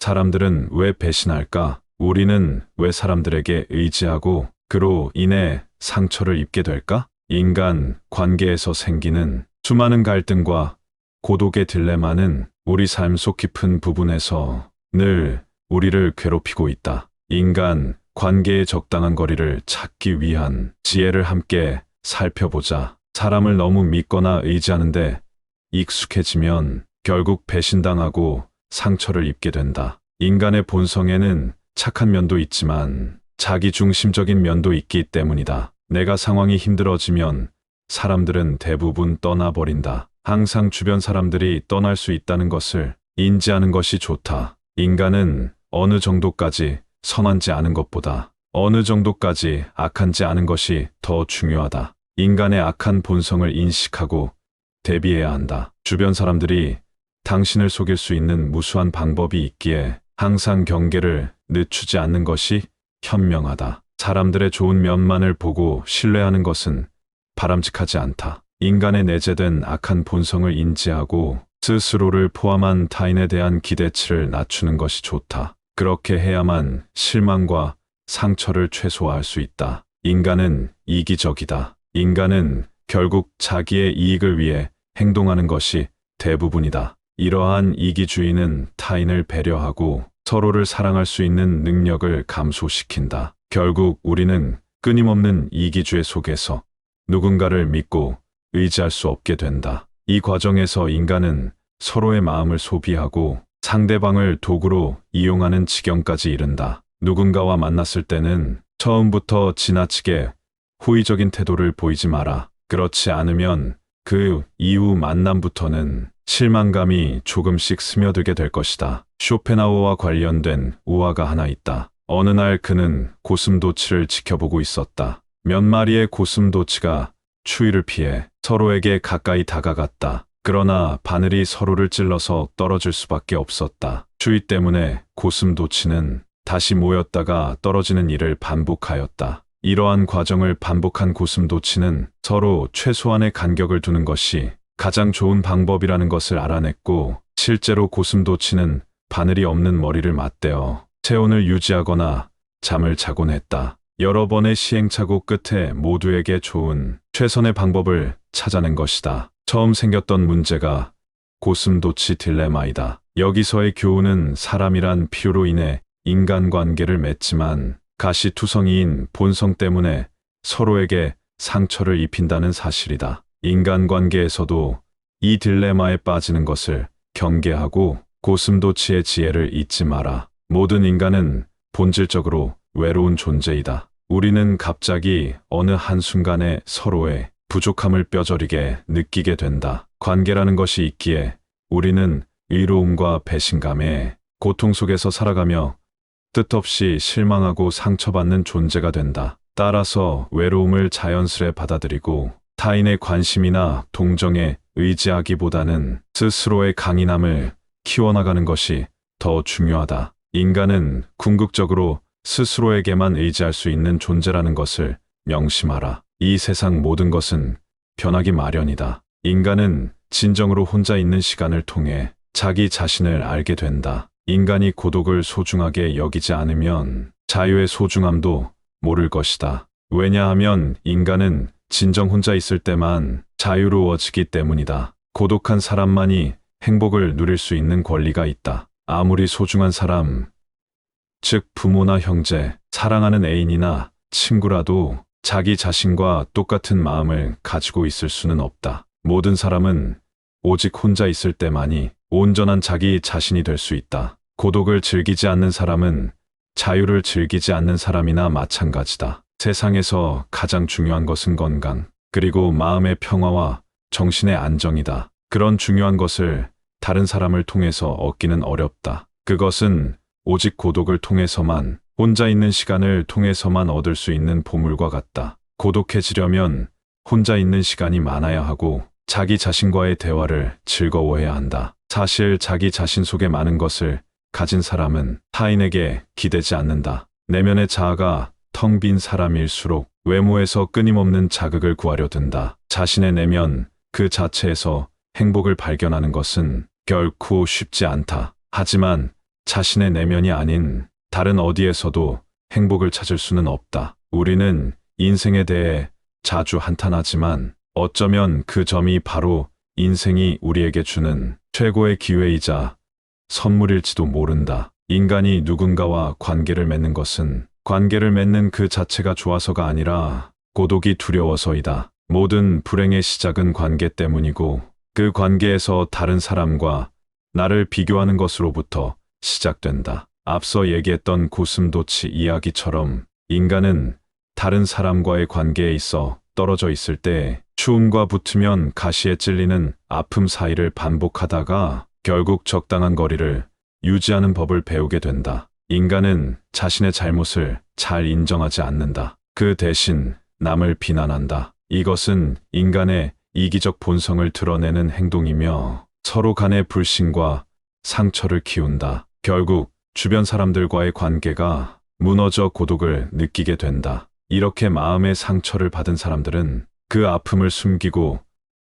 사람들은 왜 배신할까? 우리는 왜 사람들에게 의지하고 그로 인해 상처를 입게 될까? 인간 관계에서 생기는 수많은 갈등과 고독의 딜레마는 우리 삶 속 깊은 부분에서 늘 우리를 괴롭히고 있다. 인간 관계의 적당한 거리를 찾기 위한 지혜를 함께 살펴보자. 사람을 너무 믿거나 의지하는데 익숙해지면 결국 배신당하고 상처를 입게 된다. 인간의 본성에는 착한 면도 있지만 자기중심적인 면도 있기 때문이다. 내가 상황이 힘들어지면 사람들은 대부분 떠나버린다. 항상 주변 사람들이 떠날 수 있다는 것을 인지하는 것이 좋다. 인간은 어느 정도까지 선한지 아는 것보다 어느 정도까지 악한지 아는 것이 더 중요하다. 인간의 악한 본성을 인식하고 대비해야 한다. 주변 사람들이 당신을 속일 수 있는 무수한 방법이 있기에 항상 경계를 늦추지 않는 것이 현명하다. 사람들의 좋은 면만을 보고 신뢰하는 것은 바람직하지 않다. 인간의 내재된 악한 본성을 인지하고 스스로를 포함한 타인에 대한 기대치를 낮추는 것이 좋다. 그렇게 해야만 실망과 상처를 최소화할 수 있다. 인간은 이기적이다. 인간은 결국 자기의 이익을 위해 행동하는 것이 대부분이다. 이러한 이기주의는 타인을 배려하고 서로를 사랑할 수 있는 능력을 감소시킨다. 결국 우리는 끊임없는 이기주의 속에서 누군가를 믿고 의지할 수 없게 된다. 이 과정에서 인간은 서로의 마음을 소비하고 상대방을 도구로 이용하는 지경까지 이른다. 누군가와 만났을 때는 처음부터 지나치게 호의적인 태도를 보이지 마라. 그렇지 않으면 그 이후 만남부터는 실망감이 조금씩 스며들게 될 것이다. 쇼펜하우어와 관련된 우화가 하나 있다. 어느 날 그는 고슴도치를 지켜보고 있었다. 몇 마리의 고슴도치가 추위를 피해 서로에게 가까이 다가갔다. 그러나 바늘이 서로를 찔러서 떨어질 수밖에 없었다. 추위 때문에 고슴도치는 다시 모였다가 떨어지는 일을 반복하였다. 이러한 과정을 반복한 고슴도치는 서로 최소한의 간격을 두는 것이 가장 좋은 방법이라는 것을 알아냈고, 실제로 고슴도치는 바늘이 없는 머리를 맞대어 체온을 유지하거나 잠을 자곤 했다. 여러 번의 시행착오 끝에 모두에게 좋은 최선의 방법을 찾아낸 것이다. 처음 생겼던 문제가 고슴도치 딜레마이다. 여기서의 교훈은 사람이란 필요로 인해 인간관계를 맺지만 가시투성이인 본성 때문에 서로에게 상처를 입힌다는 사실이다. 인간관계에서도 이 딜레마에 빠지는 것을 경계하고 고슴도치의 지혜를 잊지 마라. 모든 인간은 본질적으로 외로운 존재이다. 우리는 갑자기 어느 한순간에 서로의 부족함을 뼈저리게 느끼게 된다. 관계라는 것이 있기에 우리는 의로움과 배신감에 고통 속에서 살아가며 뜻없이 실망하고 상처받는 존재가 된다. 따라서 외로움을 자연스레 받아들이고 타인의 관심이나 동정에 의지하기보다는 스스로의 강인함을 키워나가는 것이 더 중요하다. 인간은 궁극적으로 스스로에게만 의지할 수 있는 존재라는 것을 명심하라. 이 세상 모든 것은 변하기 마련이다. 인간은 진정으로 혼자 있는 시간을 통해 자기 자신을 알게 된다. 인간이 고독을 소중하게 여기지 않으면 자유의 소중함도 모를 것이다. 왜냐하면 인간은 진정 혼자 있을 때만 자유로워지기 때문이다. 고독한 사람만이 행복을 누릴 수 있는 권리가 있다. 아무리 소중한 사람, 즉 부모나 형제, 사랑하는 애인이나 친구라도 자기 자신과 똑같은 마음을 가지고 있을 수는 없다. 모든 사람은 오직 혼자 있을 때만이 온전한 자기 자신이 될 수 있다. 고독을 즐기지 않는 사람은 자유를 즐기지 않는 사람이나 마찬가지다. 세상에서 가장 중요한 것은 건강, 그리고 마음의 평화와 정신의 안정이다. 그런 중요한 것을 다른 사람을 통해서 얻기는 어렵다. 그것은 오직 고독을 통해서만, 혼자 있는 시간을 통해서만 얻을 수 있는 보물과 같다. 고독해지려면 혼자 있는 시간이 많아야 하고 자기 자신과의 대화를 즐거워해야 한다. 사실 자기 자신 속에 많은 것을 가진 사람은 타인에게 기대지 않는다. 내면의 자아가 텅 빈 사람일수록 외모에서 끊임없는 자극을 구하려 든다. 자신의 내면 그 자체에서 행복을 발견하는 것은 결코 쉽지 않다. 하지만 자신의 내면이 아닌 다른 어디에서도 행복을 찾을 수는 없다. 우리는 인생에 대해 자주 한탄하지만 어쩌면 그 점이 바로 인생이 우리에게 주는 최고의 기회이자 선물일지도 모른다. 인간이 누군가와 관계를 맺는 것은 관계를 맺는 그 자체가 좋아서가 아니라 고독이 두려워서이다. 모든 불행의 시작은 관계 때문이고 그 관계에서 다른 사람과 나를 비교하는 것으로부터 시작된다. 앞서 얘기했던 고슴도치 이야기처럼 인간은 다른 사람과의 관계에 있어 떨어져 있을 때 추움과 붙으면 가시에 찔리는 아픔 사이를 반복하다가 결국 적당한 거리를 유지하는 법을 배우게 된다. 인간은 자신의 잘못을 잘 인정하지 않는다. 그 대신 남을 비난한다. 이것은 인간의 이기적 본성을 드러내는 행동이며 서로 간의 불신과 상처를 키운다. 결국 주변 사람들과의 관계가 무너져 고독을 느끼게 된다. 이렇게 마음의 상처를 받은 사람들은 그 아픔을 숨기고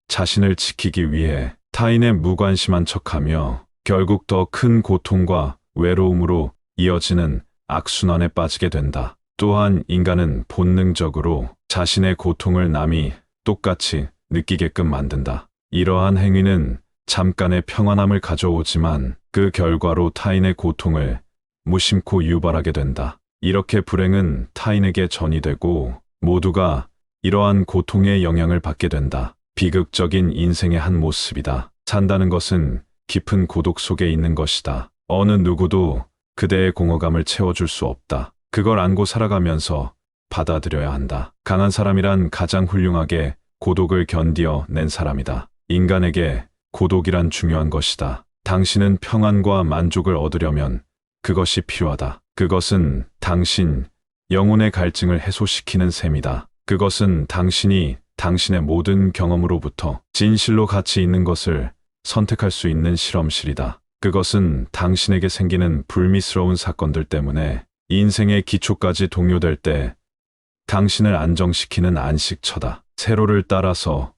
자신을 지키기 위해 타인의 무관심한 척하며 결국 더 큰 고통과 외로움으로 이어지는 악순환에 빠지게 된다. 또한 인간은 본능적으로 자신의 고통을 남이 똑같이 느끼게끔 만든다. 이러한 행위는 잠깐의 평안함을 가져오지만 그 결과로 타인의 고통을 무심코 유발하게 된다. 이렇게 불행은 타인에게 전이되고 모두가 이러한 고통의 영향을 받게 된다. 비극적인 인생의 한 모습이다. 산다는 것은 깊은 고독 속에 있는 것이다. 어느 누구도 그대의 공허감을 채워줄 수 없다. 그걸 안고 살아가면서 받아들여야 한다. 강한 사람이란 가장 훌륭하게 고독을 견디어 낸 사람이다. 인간에게 고독이란 중요한 것이다. 당신은 평안과 만족을 얻으려면 그것이 필요하다. 그것은 당신 영혼의 갈증을 해소시키는 셈이다. 그것은 당신이 당신의 모든 경험으로부터 진실로 가치 있는 것을 선택할 수 있는 실험실이다. 그것은 당신에게 생기는 불미스러운 사건들 때문에 인생의 기초까지 동요될 때 당신을 안정시키는 안식처다. 세로를 따라서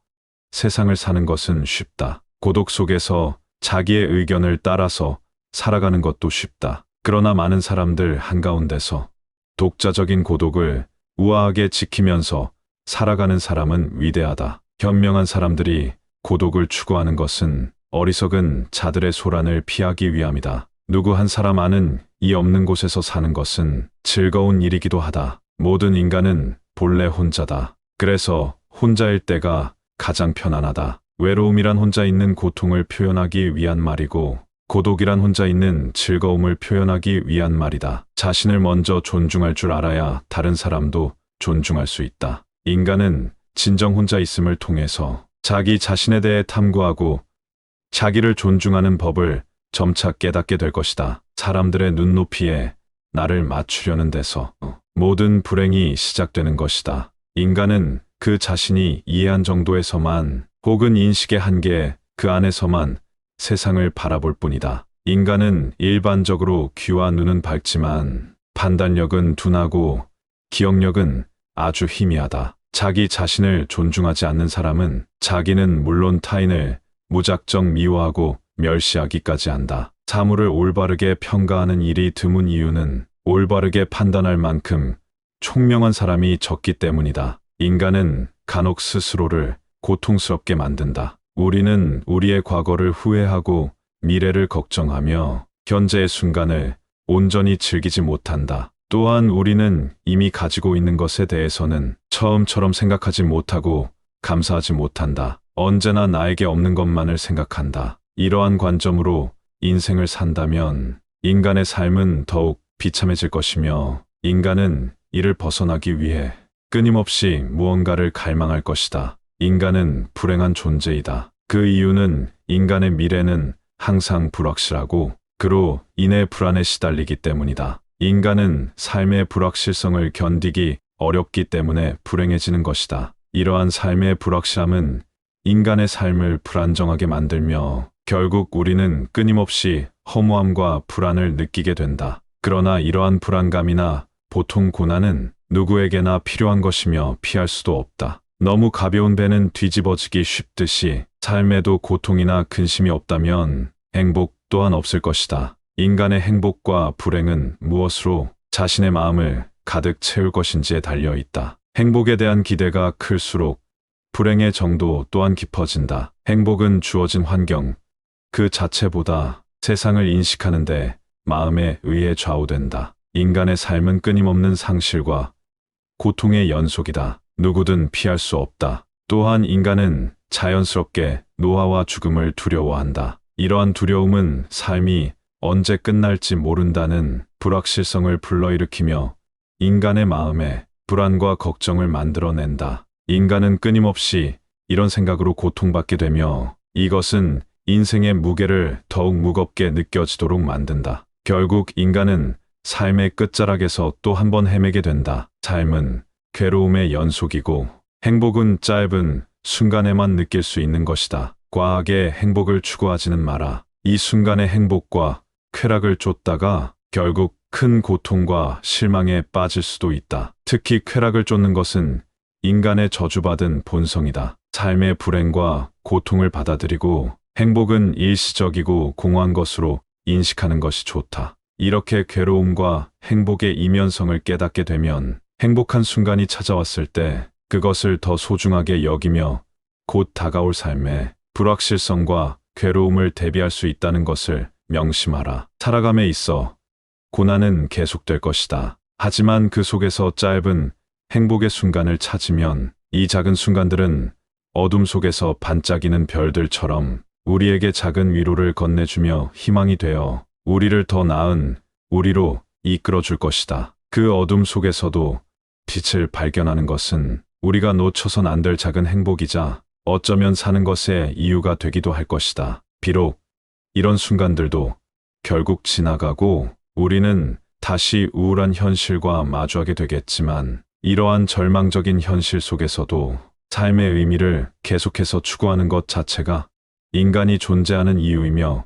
세상을 사는 것은 쉽다. 고독 속에서 자기의 의견을 따라서 살아가는 것도 쉽다. 그러나 많은 사람들 한가운데서 독자적인 고독을 우아하게 지키면서 살아가는 사람은 위대하다. 현명한 사람들이 고독을 추구하는 것은 어리석은 자들의 소란을 피하기 위함이다. 누구 한 사람 아는 이 없는 곳에서 사는 것은 즐거운 일이기도 하다. 모든 인간은 본래 혼자다. 그래서 혼자일 때가 가장 편안하다. 외로움이란 혼자 있는 고통을 표현하기 위한 말이고 고독이란 혼자 있는 즐거움을 표현하기 위한 말이다. 자신을 먼저 존중할 줄 알아야 다른 사람도 존중할 수 있다. 인간은 진정 혼자 있음을 통해서 자기 자신에 대해 탐구하고 자기를 존중하는 법을 점차 깨닫게 될 것이다. 사람들의 눈높이에 나를 맞추려는 데서 모든 불행이 시작되는 것이다. 인간은 그 자신이 이해한 정도에서만 혹은 인식의 한계 그 안에서만 세상을 바라볼 뿐이다. 인간은 일반적으로 귀와 눈은 밝지만 판단력은 둔하고 기억력은 아주 희미하다. 자기 자신을 존중하지 않는 사람은 자기는 물론 타인을 무작정 미워하고 멸시하기까지 한다. 사물을 올바르게 평가하는 일이 드문 이유는 올바르게 판단할 만큼 총명한 사람이 적기 때문이다. 인간은 간혹 스스로를 고통스럽게 만든다. 우리는 우리의 과거를 후회하고 미래를 걱정하며 현재의 순간을 온전히 즐기지 못한다. 또한 우리는 이미 가지고 있는 것에 대해서는 처음처럼 생각하지 못하고 감사하지 못한다. 언제나 나에게 없는 것만을 생각한다. 이러한 관점으로 인생을 산다면 인간의 삶은 더욱 비참해질 것이며 인간은 이를 벗어나기 위해 끊임없이 무언가를 갈망할 것이다. 인간은 불행한 존재이다. 그 이유는 인간의 미래는 항상 불확실하고 그로 인해 불안에 시달리기 때문이다. 인간은 삶의 불확실성을 견디기 어렵기 때문에 불행해지는 것이다. 이러한 삶의 불확실함은 인간의 삶을 불안정하게 만들며 결국 우리는 끊임없이 허무함과 불안을 느끼게 된다. 그러나 이러한 불안감이나 보통 고난은 누구에게나 필요한 것이며 피할 수도 없다. 너무 가벼운 배는 뒤집어지기 쉽듯이 삶에도 고통이나 근심이 없다면 행복 또한 없을 것이다. 인간의 행복과 불행은 무엇으로 자신의 마음을 가득 채울 것인지에 달려 있다. 행복에 대한 기대가 클수록 불행의 정도 또한 깊어진다. 행복은 주어진 환경 그 자체보다 세상을 인식하는데 마음에 의해 좌우된다. 인간의 삶은 끊임없는 상실과 고통의 연속이다. 누구든 피할 수 없다. 또한 인간은 자연스럽게 노화와 죽음을 두려워한다. 이러한 두려움은 삶이 언제 끝날지 모른다는 불확실성을 불러일으키며 인간의 마음에 불안과 걱정을 만들어낸다. 인간은 끊임없이 이런 생각으로 고통받게 되며 이것은 인생의 무게를 더욱 무겁게 느껴지도록 만든다. 결국 인간은 삶의 끝자락에서 또 한 번 헤매게 된다. 삶은 괴로움의 연속이고 행복은 짧은 순간에만 느낄 수 있는 것이다. 과하게 행복을 추구하지는 마라. 이 순간의 행복과 쾌락을 쫓다가 결국 큰 고통과 실망에 빠질 수도 있다. 특히 쾌락을 쫓는 것은 인간의 저주받은 본성이다. 삶의 불행과 고통을 받아들이고 행복은 일시적이고 공허한 것으로 인식하는 것이 좋다. 이렇게 괴로움과 행복의 이면성을 깨닫게 되면 행복한 순간이 찾아왔을 때 그것을 더 소중하게 여기며 곧 다가올 삶의 불확실성과 괴로움을 대비할 수 있다는 것을 명심하라. 살아감에 있어 고난은 계속될 것이다. 하지만 그 속에서 짧은 행복의 순간을 찾으면 이 작은 순간들은 어둠 속에서 반짝이는 별들처럼 우리에게 작은 위로를 건네주며 희망이 되어 우리를 더 나은 우리로 이끌어줄 것이다. 그 어둠 속에서도 빛을 발견하는 것은 우리가 놓쳐선 안 될 작은 행복이자 어쩌면 사는 것의 이유가 되기도 할 것이다. 비록 이런 순간들도 결국 지나가고 우리는 다시 우울한 현실과 마주하게 되겠지만 이러한 절망적인 현실 속에서도 삶의 의미를 계속해서 추구하는 것 자체가 인간이 존재하는 이유이며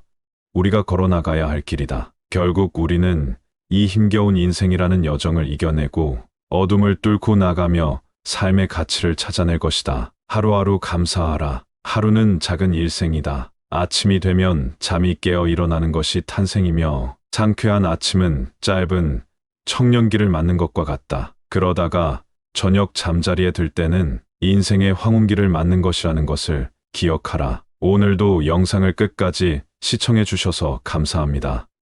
우리가 걸어나가야 할 길이다. 결국 우리는 이 힘겨운 인생이라는 여정을 이겨내고 어둠을 뚫고 나가며 삶의 가치를 찾아낼 것이다. 하루하루 감사하라. 하루는 작은 일생이다. 아침이 되면 잠이 깨어 일어나는 것이 탄생이며 상쾌한 아침은 짧은 청년기를 맞는 것과 같다. 그러다가 저녁 잠자리에 들 때는 인생의 황혼기를 맞는 것이라는 것을 기억하라. 오늘도 영상을 끝까지 시청해 주셔서 감사합니다.